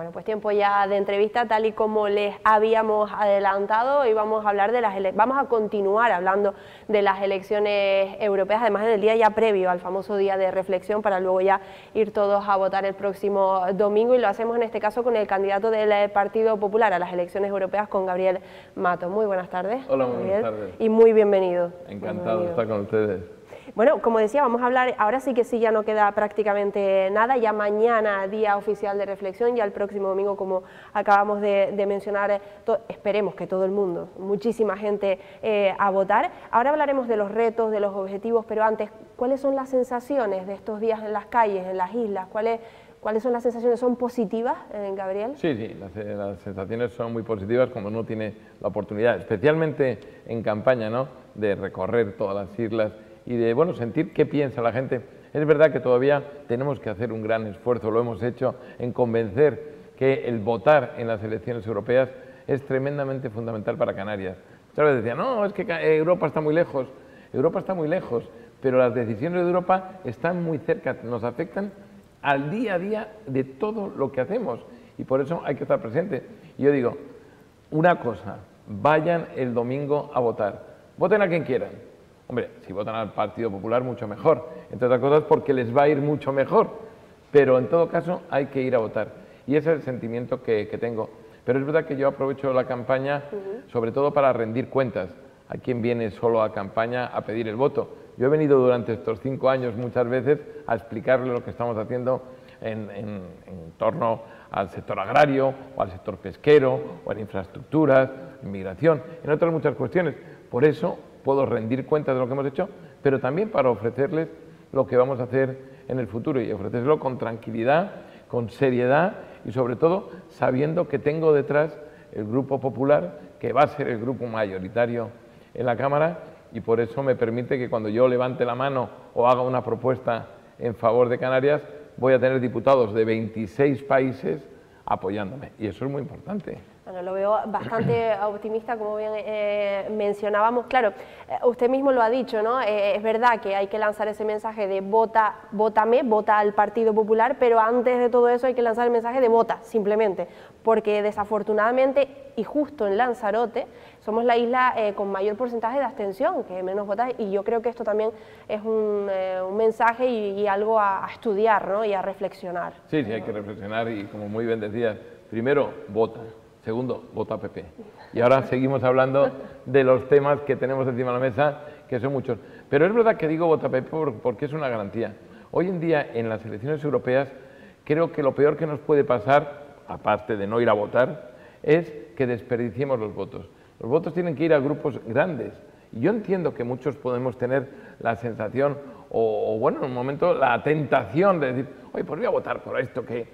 Bueno, pues tiempo ya de entrevista, tal y como les habíamos adelantado, y vamos a hablar de vamos a continuar hablando de las elecciones europeas, además en el día ya previo al famoso día de reflexión, para luego ya ir todos a votar el próximo domingo, y lo hacemos en este caso con el candidato del Partido Popular a las elecciones europeas, con Gabriel Mato. Muy buenas tardes. Hola, muy buenas Gabriel, tardes. y muy bienvenido. Encantado de estar con ustedes. Bueno, como decía, vamos a hablar, ahora sí que sí, ya no queda prácticamente nada, ya mañana día oficial de reflexión, ya el próximo domingo, como acabamos de mencionar, esperemos que todo el mundo, muchísima gente a votar. Ahora hablaremos de los retos, de los objetivos, pero antes, ¿cuáles son las sensaciones de estos días en las calles, en las islas? ¿Cuáles son las sensaciones? ¿Son positivas, Gabriel? Sí, las sensaciones son muy positivas, como uno tiene la oportunidad, especialmente en campaña, ¿no?, de recorrer todas las islas y de, bueno, sentir qué piensa la gente. Es verdad que todavía tenemos que hacer un gran esfuerzo, lo hemos hecho, en convencer que el votar en las elecciones europeas es tremendamente fundamental para Canarias. Muchas veces decían, no, es que Europa está muy lejos, pero las decisiones de Europa están muy cerca, nos afectan al día a día de todo lo que hacemos, y por eso hay que estar presente. Y yo digo, una cosa, vayan el domingo a votar, voten a quien quieran. Hombre, si votan al Partido Popular, mucho mejor, entre otras cosas porque les va a ir mucho mejor, pero en todo caso hay que ir a votar, y ese es el sentimiento que tengo. Pero es verdad que yo aprovecho la campaña sobre todo para rendir cuentas. Hay quien viene solo a campaña a pedir el voto. Yo he venido durante estos 5 años muchas veces a explicarle lo que estamos haciendo en torno al sector agrario, o al sector pesquero, o en infraestructuras, en migración, en otras muchas cuestiones. Por eso puedo rendir cuentas de lo que hemos hecho, pero también para ofrecerles lo que vamos a hacer en el futuro, y ofrecerlo con tranquilidad, con seriedad, y sobre todo sabiendo que tengo detrás el Grupo Popular, que va a ser el grupo mayoritario en la Cámara, y por eso me permite que cuando yo levante la mano o haga una propuesta en favor de Canarias, voy a tener diputados de 26 países apoyándome, y eso es muy importante. Bueno, lo veo bastante optimista, como bien mencionábamos. Claro, usted mismo lo ha dicho, ¿no? Es verdad que hay que lanzar ese mensaje de vótame, vota al Partido Popular, pero antes de todo eso hay que lanzar el mensaje de vota, simplemente, porque desafortunadamente, y justo en Lanzarote, somos la isla con mayor porcentaje de abstención, que menos vota, y yo creo que esto también es un mensaje y algo a estudiar, ¿no?, y a reflexionar. Sí, hay que reflexionar, y como muy bien decías, primero, vota. Segundo, vota PP. Y ahora seguimos hablando de los temas que tenemos encima de la mesa, que son muchos. Pero es verdad que digo vota PP porque es una garantía. Hoy en día, en las elecciones europeas, creo que lo peor que nos puede pasar, aparte de no ir a votar, es que desperdiciemos los votos. Los votos tienen que ir a grupos grandes. Y yo entiendo que muchos podemos tener la sensación, o bueno, en un momento la tentación de decir, oye, pues voy a votar por esto, que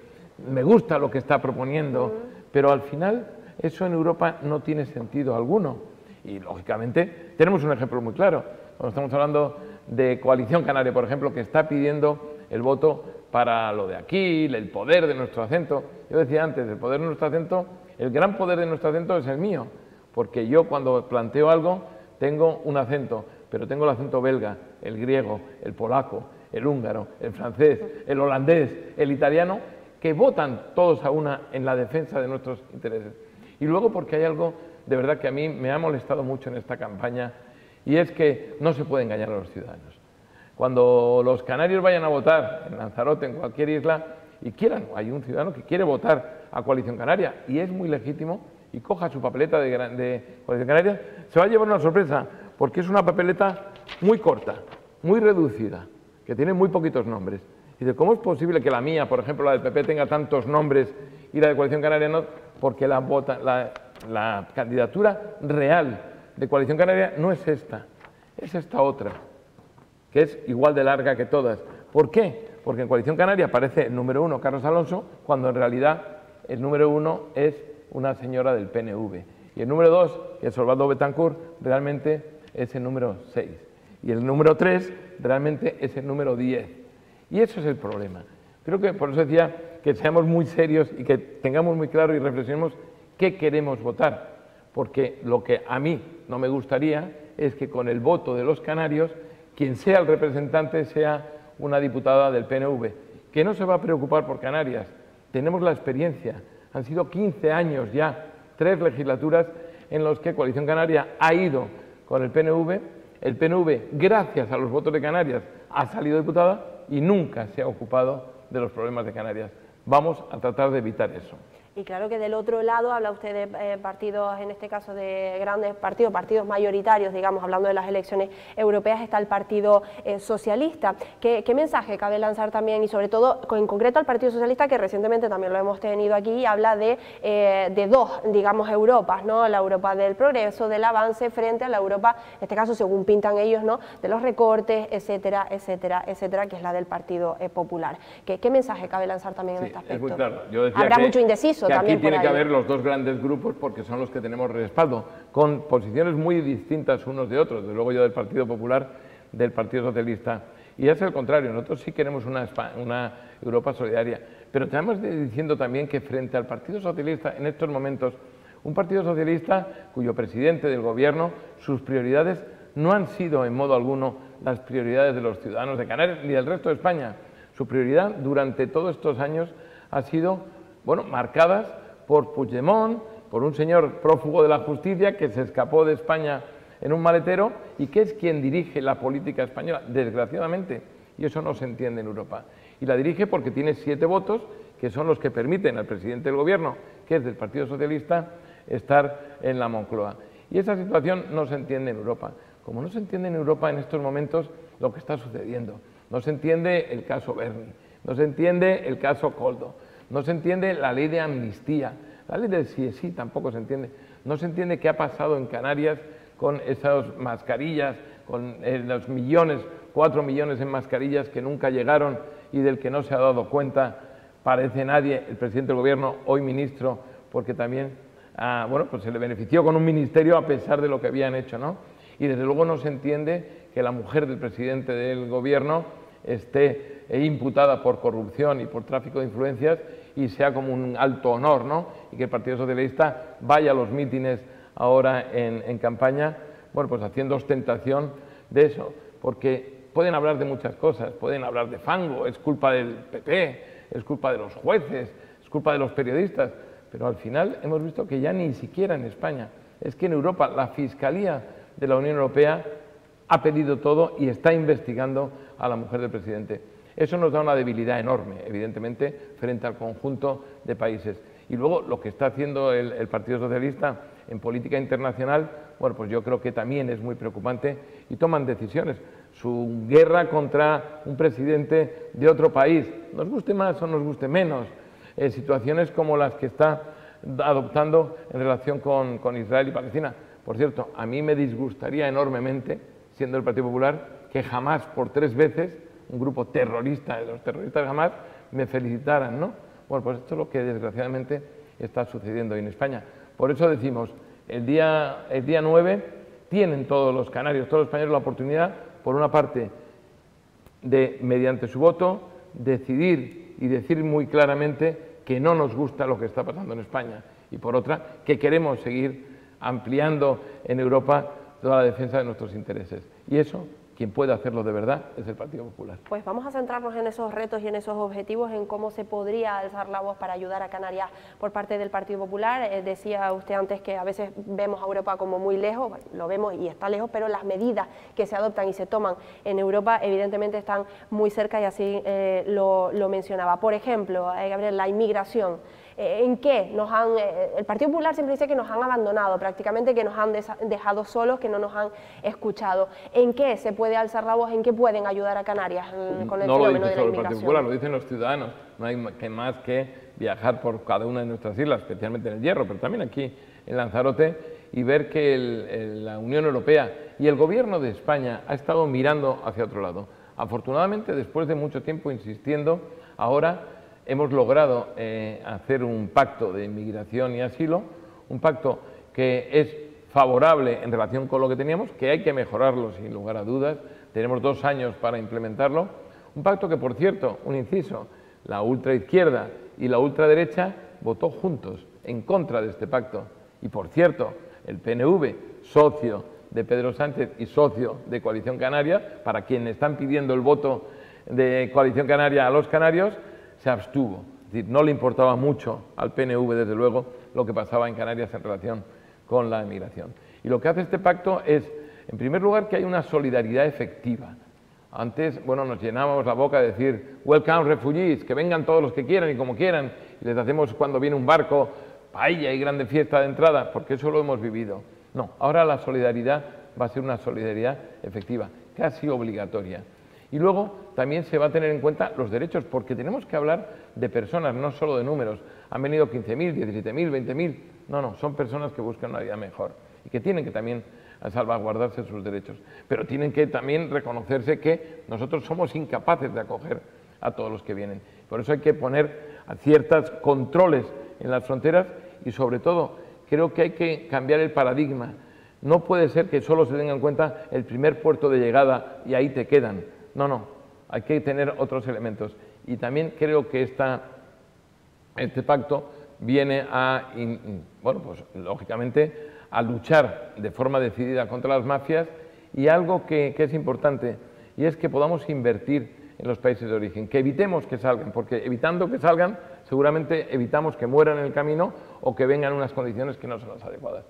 me gusta lo que está proponiendo, pero al final eso en Europa no tiene sentido alguno. Y lógicamente tenemos un ejemplo muy claro. Cuando estamos hablando de Coalición Canaria, por ejemplo, que está pidiendo el voto para lo de aquí, el poder de nuestro acento. Yo decía antes, el poder de nuestro acento, el gran poder de nuestro acento es el mío, porque yo cuando planteo algo tengo un acento, pero tengo el acento belga, el griego, el polaco, el húngaro, el francés, el holandés, el italiano, que votan todos a una en la defensa de nuestros intereses. Y luego porque hay algo de verdad que a mí me ha molestado mucho en esta campaña, y es que no se puede engañar a los ciudadanos. Cuando los canarios vayan a votar en Lanzarote, en cualquier isla, y quieran, hay un ciudadano que quiere votar a Coalición Canaria, y es muy legítimo, y coja su papeleta de Coalición Canaria, se va a llevar una sorpresa, porque es una papeleta muy corta, muy reducida, que tiene muy poquitos nombres. Y dice, ¿cómo es posible que la mía, por ejemplo, la del PP, tenga tantos nombres y la de Coalición Canaria no? Porque la candidatura real de Coalición Canaria no es esta, es esta otra, que es igual de larga que todas. ¿Por qué? Porque en Coalición Canaria aparece el número 1, Carlos Alonso, cuando en realidad el número 1 es una señora del PNV. Y el número 2, que es Osvaldo Betancourt, realmente es el número 6. Y el número 3 realmente es el número 10. Y eso es el problema. Creo que por eso decía que seamos muy serios y que tengamos muy claro y reflexionemos qué queremos votar. Porque lo que a mí no me gustaría es que con el voto de los canarios, quien sea el representante sea una diputada del PNV, que no se va a preocupar por Canarias. Tenemos la experiencia Han sido 15 años ya, 3 legislaturas en los que Coalición Canaria ha ido con el PNV, gracias a los votos de Canarias, ha salido diputada y nunca se ha ocupado de los problemas de Canarias. Vamos a tratar de evitar eso. Y claro que del otro lado habla usted de partidos, en este caso de grandes partidos, partidos mayoritarios, digamos, hablando de las elecciones europeas, está el Partido Socialista. ¿Qué mensaje cabe lanzar también, y sobre todo en concreto al Partido Socialista, que recientemente también lo hemos tenido aquí, habla de dos, digamos, Europas, ¿no? La Europa del progreso, del avance, frente a la Europa, en este caso, según pintan ellos, ¿no?, de los recortes, etcétera, etcétera, etcétera, que es la del Partido Popular. ¿Qué mensaje cabe lanzar también en este aspecto? Es muy claro. Yo decía habrá mucho indeciso. Que aquí tiene que haber los dos grandes grupos porque son los que tenemos respaldo, con posiciones muy distintas unos de otros, desde luego yo del Partido Popular, del Partido Socialista, y es el contrario, nosotros sí queremos una Europa solidaria, pero estamos diciendo también que frente al Partido Socialista en estos momentos, un Partido Socialista cuyo presidente del gobierno, sus prioridades no han sido en modo alguno las prioridades de los ciudadanos de Canarias ni del resto de España. Su prioridad durante todos estos años ha sido, bueno, marcadas por Puigdemont, por un señor prófugo de la justicia que se escapó de España en un maletero y que es quien dirige la política española, desgraciadamente, y eso no se entiende en Europa. Y la dirige porque tiene 7 votos, que son los que permiten al presidente del gobierno, que es del Partido Socialista, estar en la Moncloa. Y esa situación no se entiende en Europa. Como no se entiende en Europa en estos momentos lo que está sucediendo, no se entiende el caso Berni, no se entiende el caso Koldo, no se entiende la ley de amnistía, la ley del sí tampoco se entiende. No se entiende qué ha pasado en Canarias con esas mascarillas, con los 4 millones en mascarillas que nunca llegaron y del que no se ha dado cuenta, parece nadie, el presidente del gobierno, hoy ministro, porque también bueno, pues se le benefició con un ministerio a pesar de lo que habían hecho, ¿no? Y desde luego no se entiende que la mujer del presidente del gobierno esté imputada por corrupción y por tráfico de influencias y sea como un alto honor, ¿no? Y que el Partido Socialista vaya a los mítines ahora en campaña, bueno, pues haciendo ostentación de eso, porque pueden hablar de muchas cosas, pueden hablar de fango, es culpa del PP, es culpa de los jueces, es culpa de los periodistas, pero al final hemos visto que ya ni siquiera en España, es que en Europa la Fiscalía de la Unión Europea ha pedido todo y está investigando a la mujer del presidente. Eso nos da una debilidad enorme, evidentemente, frente al conjunto de países. Y luego lo que está haciendo el Partido Socialista en política internacional, bueno, pues yo creo que también es muy preocupante y toman decisiones. Su guerra contra un presidente de otro país, nos guste más o nos guste menos, situaciones como las que está adoptando en relación con Israel y Palestina. Por cierto, a mí me disgustaría enormemente, siendo el Partido Popular, que jamás por 3 veces un grupo terrorista, de los terroristas jamás, me felicitaran, ¿no? Bueno, pues esto es lo que desgraciadamente está sucediendo hoy en España. Por eso decimos, el día 9 tienen todos los canarios, todos los españoles la oportunidad, por una parte, de, mediante su voto, decidir y decir muy claramente que no nos gusta lo que está pasando en España y por otra, que queremos seguir ampliando en Europa toda la defensa de nuestros intereses. Y eso, quien puede hacerlo de verdad, es el Partido Popular. Pues vamos a centrarnos en esos retos y en esos objetivos, en cómo se podría alzar la voz para ayudar a Canarias por parte del Partido Popular. Decía usted antes que a veces vemos a Europa como muy lejos, bueno, lo vemos y está lejos, pero las medidas que se adoptan y se toman en Europa evidentemente están muy cerca y así lo mencionaba. Por ejemplo, Gabriel, la inmigración. ¿En qué nos han, el Partido Popular siempre dice que nos han abandonado, prácticamente que nos han dejado solos, que no nos han escuchado? ¿En qué se puede alzar la voz? ¿En qué pueden ayudar a Canarias con el fenómeno de la inmigración? No lo dice solo el Partido Popular, lo dicen los ciudadanos. No hay más que viajar por cada una de nuestras islas, especialmente en el Hierro, pero también aquí en Lanzarote, y ver que la Unión Europea y el Gobierno de España ha estado mirando hacia otro lado. Afortunadamente, después de mucho tiempo insistiendo, ahora hemos logrado hacer un pacto de inmigración y asilo, un pacto que es favorable en relación con lo que teníamos, que hay que mejorarlo sin lugar a dudas, tenemos 2 años para implementarlo, un pacto que, por cierto, un inciso, la ultraizquierda y la ultraderecha votó juntos en contra de este pacto y, por cierto, el PNV, socio de Pedro Sánchez y socio de Coalición Canaria, para quienes están pidiendo el voto de Coalición Canaria a los canarios, se abstuvo. Es decir, no le importaba mucho al PNV, desde luego, lo que pasaba en Canarias en relación con la emigración. Y lo que hace este pacto es, en primer lugar, que hay una solidaridad efectiva. Antes, bueno, nos llenábamos la boca de decir, welcome refugees, que vengan todos los que quieran y como quieran, y les hacemos cuando viene un barco, paella y grande fiesta de entrada, porque eso lo hemos vivido. No, ahora la solidaridad va a ser una solidaridad efectiva, casi obligatoria. Y luego también se va a tener en cuenta los derechos, porque tenemos que hablar de personas, no solo de números. Han venido 15.000, 17.000, 20.000. No, son personas que buscan una vida mejor y que tienen que también salvaguardarse sus derechos. Pero tienen que también reconocerse que nosotros somos incapaces de acoger a todos los que vienen. Por eso hay que poner ciertos controles en las fronteras y, sobre todo, creo que hay que cambiar el paradigma. No puede ser que solo se tenga en cuenta el primer puerto de llegada y ahí te quedan. No, hay que tener otros elementos. Y también creo que este pacto viene a, bueno, pues lógicamente, a luchar de forma decidida contra las mafias y algo que es importante, y es que podamos invertir en los países de origen, que evitemos que salgan, porque evitando que salgan, seguramente evitamos que mueran en el camino o que vengan en unas condiciones que no son las adecuadas.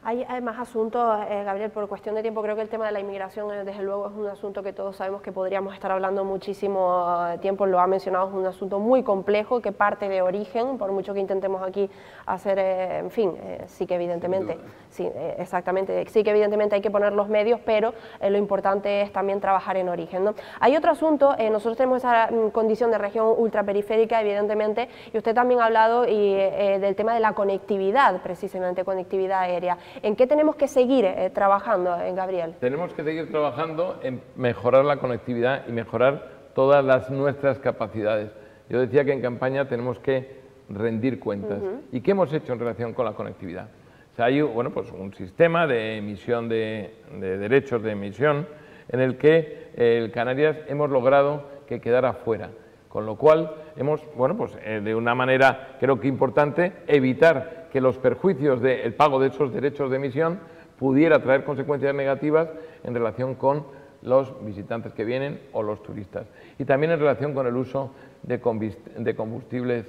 Hay más asuntos, Gabriel, por cuestión de tiempo. Creo que el tema de la inmigración, desde luego, es un asunto que todos sabemos que podríamos estar hablando muchísimo tiempo. Lo ha mencionado, es un asunto muy complejo que parte de origen, por mucho que intentemos aquí hacer, en fin, sí que evidentemente, sí, exactamente, sí que evidentemente hay que poner los medios, pero lo importante es también trabajar en origen, ¿no? Hay otro asunto, nosotros tenemos esa condición de región ultraperiférica, evidentemente, y usted también ha hablado del tema de la conectividad, precisamente, conectividad aérea. ¿En qué tenemos que seguir trabajando, Gabriel? Tenemos que seguir trabajando en mejorar la conectividad y mejorar todas nuestras capacidades. Yo decía que en campaña tenemos que rendir cuentas. ¿Y qué hemos hecho en relación con la conectividad? O sea, hay bueno, pues un sistema de emisión de derechos de emisión en el que el Canarias hemos logrado que quedara fuera. Con lo cual hemos, bueno, pues de una manera creo que importante, evitar que los perjuicios del pago de esos derechos de emisión pudiera traer consecuencias negativas en relación con los visitantes que vienen o los turistas. Y también en relación con el uso de combustibles.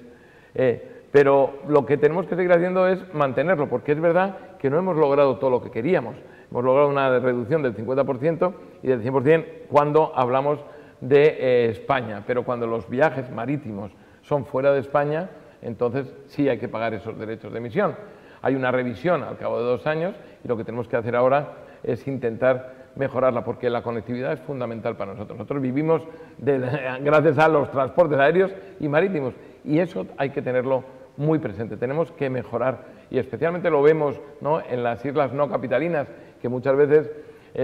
Pero lo que tenemos que seguir haciendo es mantenerlo, porque es verdad que no hemos logrado todo lo que queríamos. Hemos logrado una reducción del 50% y del 100% cuando hablamos de España, pero cuando los viajes marítimos son fuera de España, entonces sí hay que pagar esos derechos de emisión. Hay una revisión al cabo de 2 años y lo que tenemos que hacer ahora es intentar mejorarla, porque la conectividad es fundamental para nosotros. Nosotros vivimos gracias a los transportes aéreos y marítimos y eso hay que tenerlo muy presente. Tenemos que mejorar y especialmente lo vemos, ¿no?, en las islas no capitalinas, que muchas veces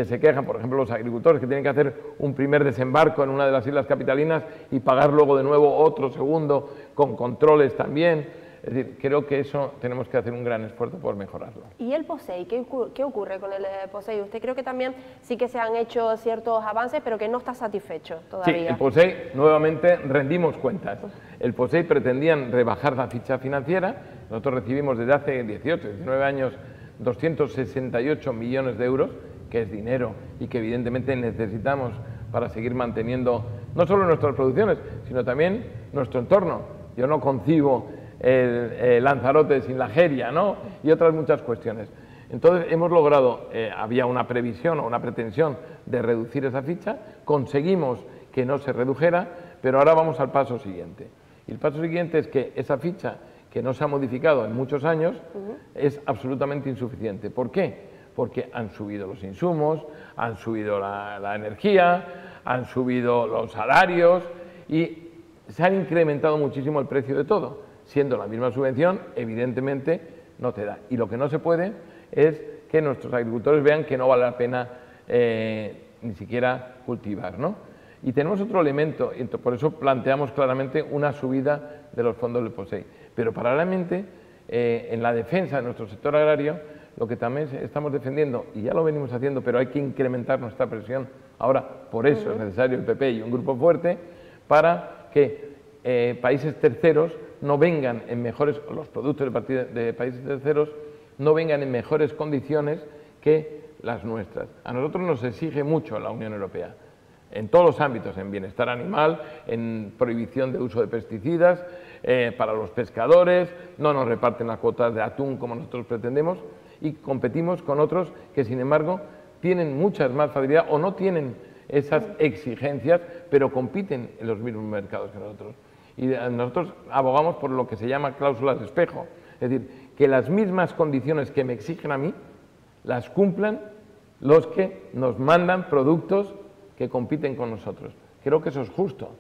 se quejan, por ejemplo, los agricultores que tienen que hacer un primer desembarco en una de las islas capitalinas y pagar luego de nuevo otro segundo con controles también. Es decir, creo que eso tenemos que hacer un gran esfuerzo por mejorarlo. ¿Y el POSEI? ¿Qué ocurre con el POSEI? Usted creo que también sí que se han hecho ciertos avances, pero que no está satisfecho todavía. Sí, el POSEI, nuevamente rendimos cuentas. El POSEI pretendían rebajar la ficha financiera. Nosotros recibimos desde hace 18, 19 años 268 millones de euros, que es dinero y que evidentemente necesitamos para seguir manteniendo no solo nuestras producciones, sino también nuestro entorno. Yo no concibo el Lanzarote sin la Jeria, ¿no?, y otras muchas cuestiones. Entonces hemos logrado, había una previsión o una pretensión de reducir esa ficha, conseguimos que no se redujera, pero ahora vamos al paso siguiente. Y el paso siguiente es que esa ficha, que no se ha modificado en muchos años, es absolutamente insuficiente. ¿Por qué? Porque han subido los insumos, han subido la energía, han subido los salarios y se han incrementado muchísimo el precio de todo. Siendo la misma subvención, evidentemente no te da. Y lo que no se puede es que nuestros agricultores vean que no vale la pena ni siquiera cultivar, ¿no? Y tenemos otro elemento, y por eso planteamos claramente una subida de los fondos del POSEI. Pero paralelamente, en la defensa de nuestro sector agrario, lo que también estamos defendiendo, y ya lo venimos haciendo, pero hay que incrementar nuestra presión. Ahora, por eso es necesario el PP y un grupo fuerte para que países terceros no vengan en mejores, los productos de países terceros no vengan en mejores condiciones que las nuestras. A nosotros nos exige mucho la Unión Europea, en todos los ámbitos, en bienestar animal, en prohibición de uso de pesticidas, para los pescadores, no nos reparten las cuotas de atún como nosotros pretendemos y competimos con otros que, sin embargo, tienen muchas más facilidades o no tienen esas exigencias, pero compiten en los mismos mercados que nosotros. Y nosotros abogamos por lo que se llama cláusulas de espejo, es decir, que las mismas condiciones que me exigen a mí las cumplan los que nos mandan productos que compiten con nosotros. Creo que eso es justo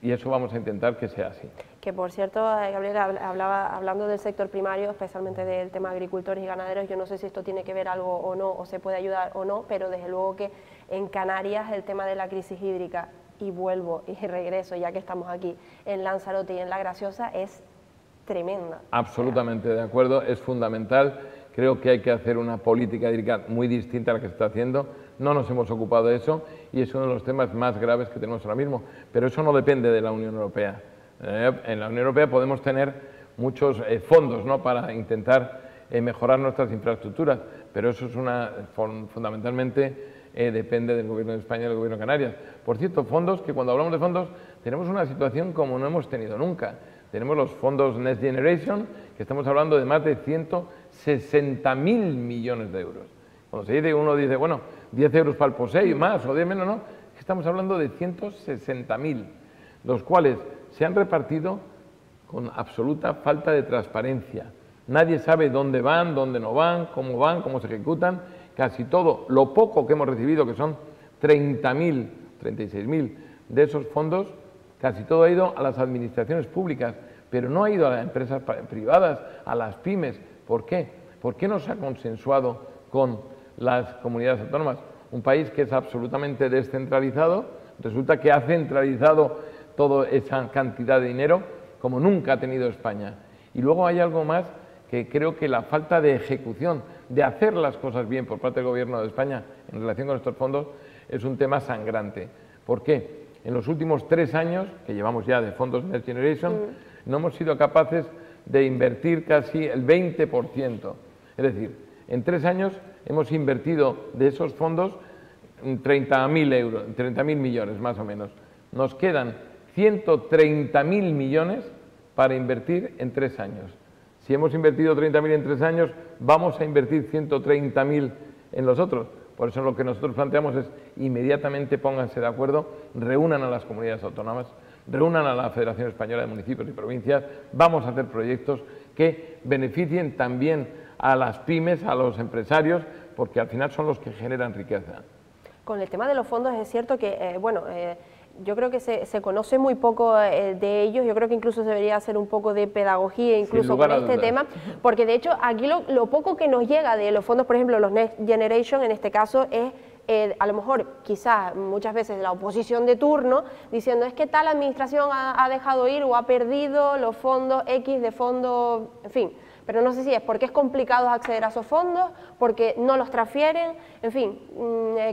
y eso vamos a intentar que sea así. Que por cierto, Gabriel, hablando del sector primario, especialmente del tema de agricultores y ganaderos, yo no sé si esto tiene que ver algo o no, o se puede ayudar o no, pero desde luego que en Canarias el tema de la crisis hídrica, y vuelvo y regreso ya que estamos aquí en Lanzarote y en La Graciosa, es tremenda. Absolutamente de acuerdo, es fundamental. Creo que hay que hacer una política hídrica muy distinta a la que se está haciendo. No nos hemos ocupado de eso y es uno de los temas más graves que tenemos ahora mismo. Pero eso no depende de la Unión Europea. En la Unión Europea podemos tener muchos fondos, ¿no?, para intentar mejorar nuestras infraestructuras, pero eso es fundamentalmente depende del Gobierno de España y del Gobierno de Canarias. Por cierto, fondos que cuando hablamos de fondos tenemos una situación como no hemos tenido nunca. Tenemos los fondos Next Generation, que estamos hablando de más de 160.000 millones de euros. Cuando se dice, uno dice, bueno, 10 euros para el POSEI, más o 10 menos, no, estamos hablando de 160.000, los cuales se han repartido con absoluta falta de transparencia. Nadie sabe dónde van, dónde no van, cómo se ejecutan. Casi todo, lo poco que hemos recibido, que son 30.000, 36.000 de esos fondos, casi todo ha ido a las administraciones públicas, pero no ha ido a las empresas privadas, a las pymes. ¿Por qué? ¿Por qué no se ha consensuado con las comunidades autónomas? Un país que es absolutamente descentralizado, resulta que ha centralizado toda esa cantidad de dinero como nunca ha tenido España. Y luego hay algo más que creo que la falta de ejecución, de hacer las cosas bien por parte del Gobierno de España en relación con estos fondos, es un tema sangrante. ¿Por qué? En los últimos 3 años, que llevamos ya de fondos Next Generation, no hemos sido capaces de invertir casi el 20%. Es decir, en 3 años hemos invertido de esos fondos 30.000 euros, 30.000 millones más o menos. Nos quedan 130.000 millones para invertir en 3 años. Si hemos invertido 30.000 en 3 años, vamos a invertir 130.000 en los otros. Por eso lo que nosotros planteamos es inmediatamente pónganse de acuerdo, reúnan a las comunidades autónomas, reúnan a la Federación Española de Municipios y Provincias, vamos a hacer proyectos que beneficien también a las pymes, a los empresarios, porque al final son los que generan riqueza. Con el tema de los fondos es cierto que, yo creo que se conoce muy poco de ellos. Yo creo que incluso se debería hacer un poco de pedagogía incluso con este tema, porque de hecho aquí lo poco que nos llega de los fondos, por ejemplo los Next Generation en este caso, es a lo mejor quizás muchas veces de la oposición de turno diciendo es que tal administración ha dejado ir o ha perdido los fondos X de fondos, en fin. Pero no sé si es porque es complicado acceder a esos fondos, porque no los transfieren, en fin,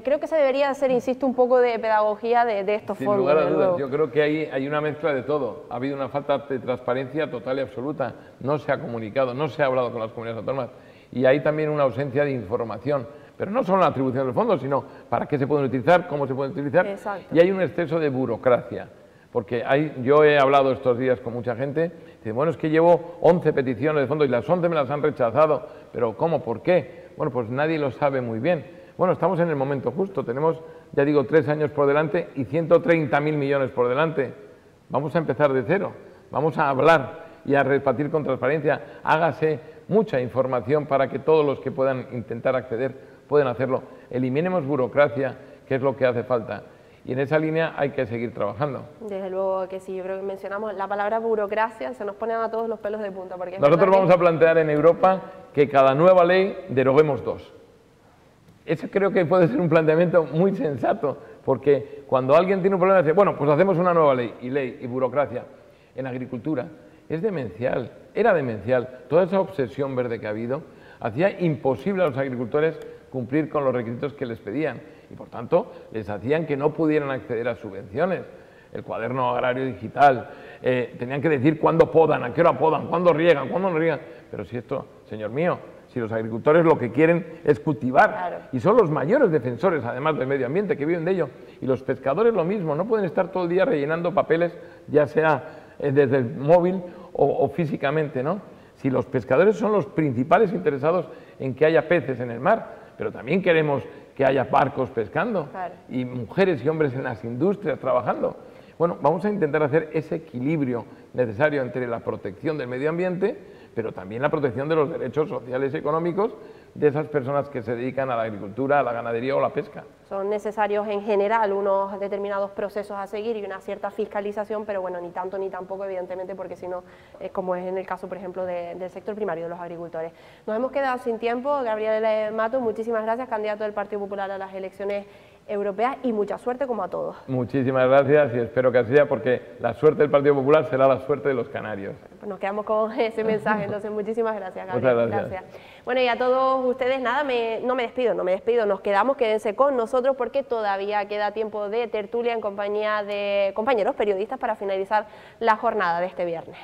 creo que se debería hacer, insisto, un poco de pedagogía de estos fondos. Sin lugar a dudas, yo creo que hay una mezcla de todo. Ha habido una falta de transparencia total y absoluta, no se ha comunicado, no se ha hablado con las comunidades autónomas y hay también una ausencia de información. Pero no solo la atribución de los fondos, sino para qué se pueden utilizar, cómo se pueden utilizar. Exacto. Y hay un exceso de burocracia. Porque yo he hablado estos días con mucha gente, dice, bueno, es que llevo 11 peticiones de fondos y las 11 me las han rechazado, pero ¿cómo? ¿Por qué? Bueno, pues nadie lo sabe muy bien. Bueno, estamos en el momento justo, tenemos, ya digo, 3 años por delante y 130.000 millones por delante. Vamos a empezar de cero, vamos a hablar y a repartir con transparencia. Hágase mucha información para que todos los que puedan intentar acceder puedan hacerlo. Eliminemos burocracia, que es lo que hace falta. Y en esa línea hay que seguir trabajando. Desde luego que sí, yo creo que mencionamos la palabra burocracia, se nos ponen a todos los pelos de punta. Porque nosotros vamos a plantear en Europa que cada nueva ley deroguemos 2. Ese creo que puede ser un planteamiento muy sensato, porque cuando alguien tiene un problema dice, bueno, pues hacemos una nueva ley y burocracia. En agricultura es demencial, era demencial. Toda esa obsesión verde que ha habido hacía imposible a los agricultores cumplir con los requisitos que les pedían. Y por tanto les hacían que no pudieran acceder a subvenciones, el cuaderno agrario digital, tenían que decir cuándo podan, a qué hora podan, cuándo riegan, cuándo no riegan, pero si esto, señor mío, si los agricultores lo que quieren es cultivar, claro, y son los mayores defensores además del medio ambiente que viven de ello, y los pescadores lo mismo, no pueden estar todo el día rellenando papeles, ya sea desde el móvil o físicamente, ¿no? Si los pescadores son los principales interesados en que haya peces en el mar, pero también queremos que haya barcos pescando, claro, y mujeres y hombres en las industrias trabajando. Bueno, vamos a intentar hacer ese equilibrio necesario entre la protección del medio ambiente, pero también la protección de los derechos sociales y económicos de esas personas que se dedican a la agricultura, a la ganadería o a la pesca. Son necesarios en general unos determinados procesos a seguir y una cierta fiscalización, pero bueno, ni tanto ni tampoco, evidentemente, porque si no, como es en el caso, por ejemplo, del sector primario, de los agricultores. Nos hemos quedado sin tiempo. Gabriel Mato, muchísimas gracias, candidato del Partido Popular a las elecciones europeas, y mucha suerte como a todos. Muchísimas gracias y espero que así sea, porque la suerte del Partido Popular será la suerte de los canarios. Pues nos quedamos con ese mensaje, entonces muchísimas gracias, Gabriel. Muchas gracias. Bueno, y a todos ustedes, nada, no me despido, nos quedamos, quédense con nosotros porque todavía queda tiempo de tertulia en compañía de compañeros periodistas para finalizar la jornada de este viernes.